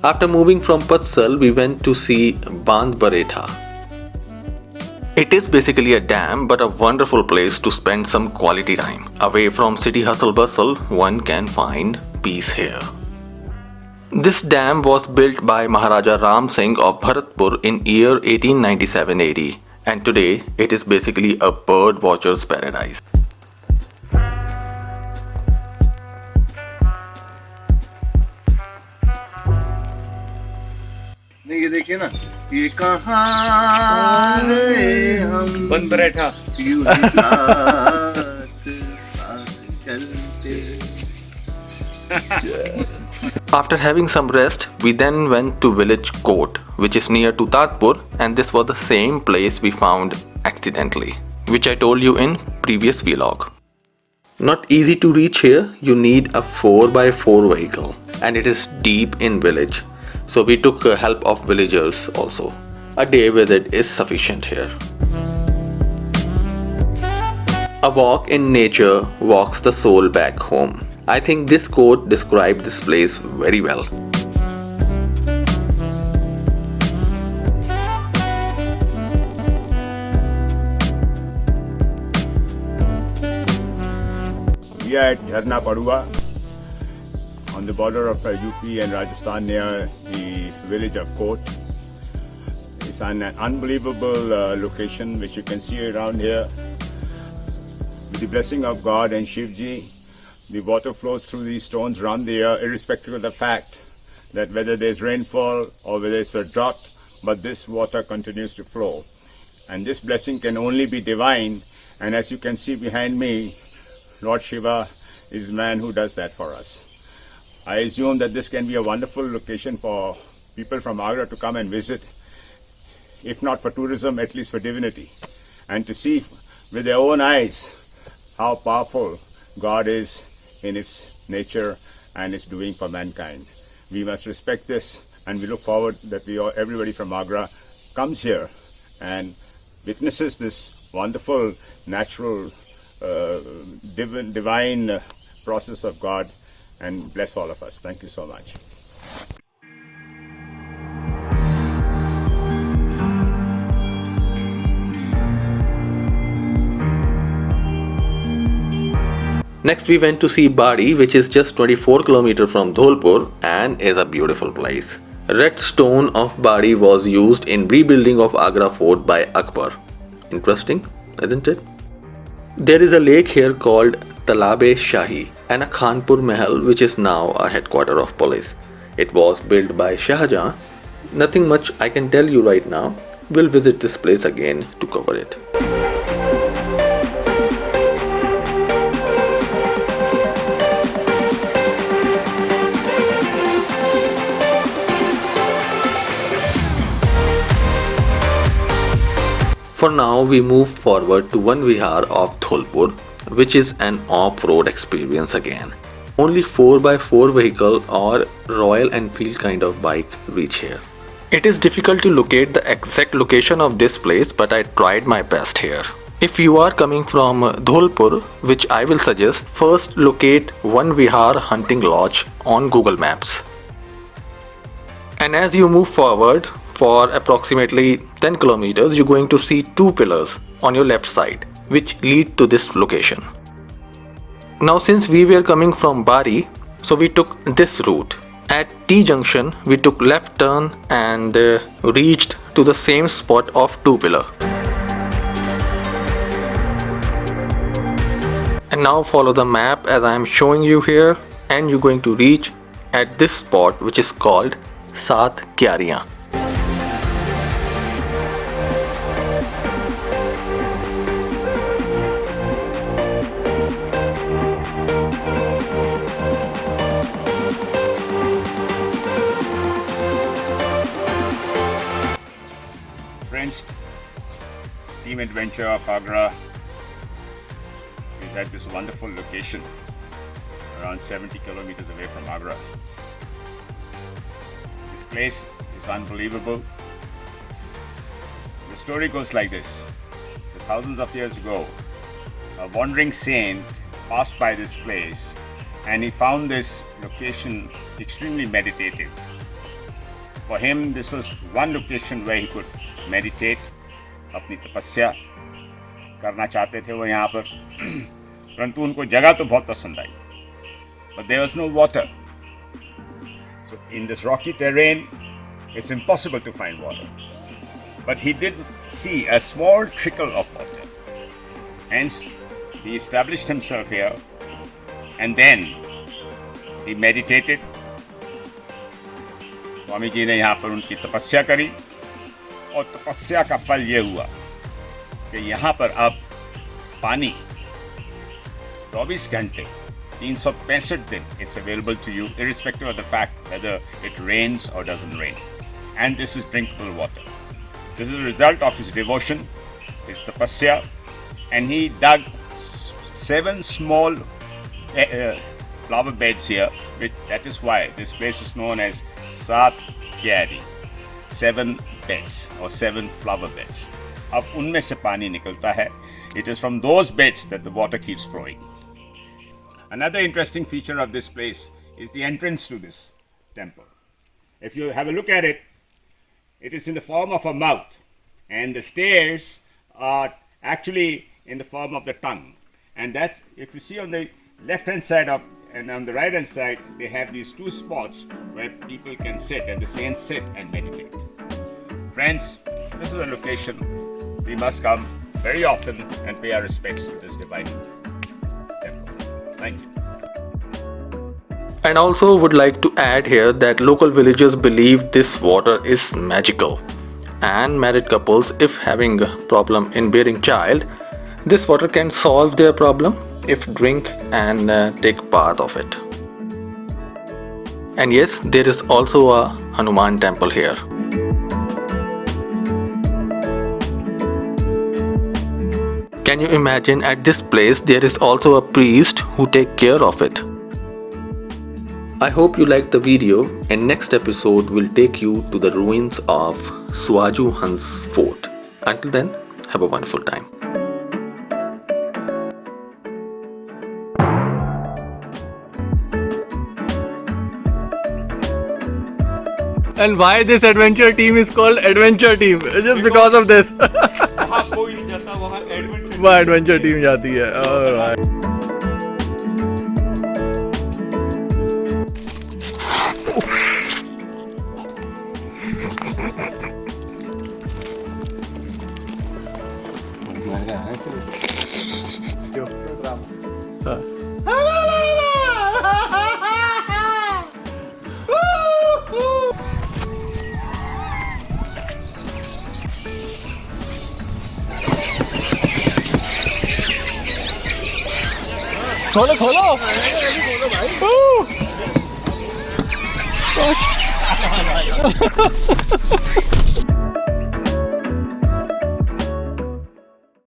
After moving from Patsal, we went to see Bandh Baretha. It is basically a dam, but a wonderful place to spend some quality time. Away from city hustle bustle, one can find peace here. This dam was built by Maharaja Ram Singh of Bharatpur in year 1897 AD, and today it is basically a bird watcher's paradise. नहीं ये देखिए ना ये कहाँ गए हम बंद बैठा यूं ही साथ साथ चलते. After having some rest, we then went to village Kot, which is near to Tadpur, and this was the same place we found accidentally, which I told you in previous vlog. Not easy to reach here, you need a 4x4 vehicle, and it is deep in village, so we took help of villagers also. A day visit is sufficient here. A walk in nature walks the soul back home. I think this quote described this place very well. We are at Jharna Padua on the border of UP and Rajasthan near the village of Kot. It's an unbelievable location which you can see around here. With the blessing of God and Shivji, the water flows through these stones around the year, irrespective of the fact that whether there's rainfall or whether it's a drought, but this water continues to flow. And this blessing can only be divine. And as you can see behind me, Lord Shiva is the man who does that for us. I assume that this can be a wonderful location for people from Agra to come and visit, if not for tourism, at least for divinity, and to see with their own eyes how powerful God is in His nature and His doing for mankind. We must respect this, and we look forward that everybody from Agra comes here and witnesses this wonderful, natural, divine process of God, and bless all of us. Thank you so much. Next we went to see Badi, which is just 24 km from Dholpur and is a beautiful place. Red stone of Badi was used in rebuilding of Agra fort by Akbar. Interesting, isn't it? There is a lake here called Talab-e-Shahi and a Khanpur Mahal, which is now a headquarter of police. It was built by Shah Jahan. Nothing much I can tell you right now. We'll visit this place again to cover it. For now, we move forward to one vihar of Dholpur, which is an off-road experience again. Only 4x4 vehicle or Royal Enfield kind of bike reach here. It is difficult to locate the exact location of this place, but I tried my best here. If you are coming from Dholpur, which I will suggest, first locate One Vihar Hunting Lodge on Google Maps. And as you move forward for approximately 10 kilometers, you're going to see two pillars on your left side, which lead to this location. Now since we were coming from Bari, so we took this route. At T junction, we took left turn and reached to the same spot of two pillar. And now follow the map as I am showing you here, and you're going to reach at this spot, which is called Saat Kyariyan. Friends, Team Adventure of Agra is at this wonderful location around 70 kilometers away from Agra. This place is unbelievable. The story goes like this. So thousands of years ago, a wandering saint passed by this place and he found this location extremely meditative. For him, this was one location where he could meditate. अपनी तपस्या करना चाहते थे वो यहाँ पर, परंतु उनको जगह तो बहुत पसंद आई, but there was no water. So in this rocky terrain, it's impossible to find water. But he did see a small trickle of water. Hence, he established himself here, and then he meditated. Swami ji ने यहाँ पर उनकी तपस्या करी, और तपस्या का फल ये हुआ कि यहाँ पर अब पानी 24 घंटे 365 दिन is available to you, irrespective of the fact whether it rains or doesn't rain. And this is drinkable water. This is a result of his devotion, his tapasya, and he dug 7 small flower beds here. That is why this place is known as Saat Kyari, 7 beds or 7 flower beds. अब उनमें से पानी निकलता है. It is from those beds that the water keeps flowing. Another interesting feature of this place is the entrance to this temple. If you have a look at it, it is in the form of a mouth, and the stairs are actually in the form of the tongue. And that's, if you see on the left hand side of, and on the right hand side, they have these 2 spots where people can sit, and the saints sit and meditate. Friends, this is a location we must come very often and pay our respects to this divine temple. Thank you. And also would like to add here that local villagers believe this water is magical, and married couples, if having a problem in bearing child, this water can solve their problem if drink and take bath of it. And yes, there is also a Hanuman temple here. Can you imagine, at this place there is also a priest who take care of it. I hope you liked the video, and next episode will take you to the ruins of Suaju Hans Fort. Until then, have a wonderful time. And why this adventure team is called adventure team? Just because of this. वहाँ adventure team जाती है. Alright. खोलो खोलो भाई.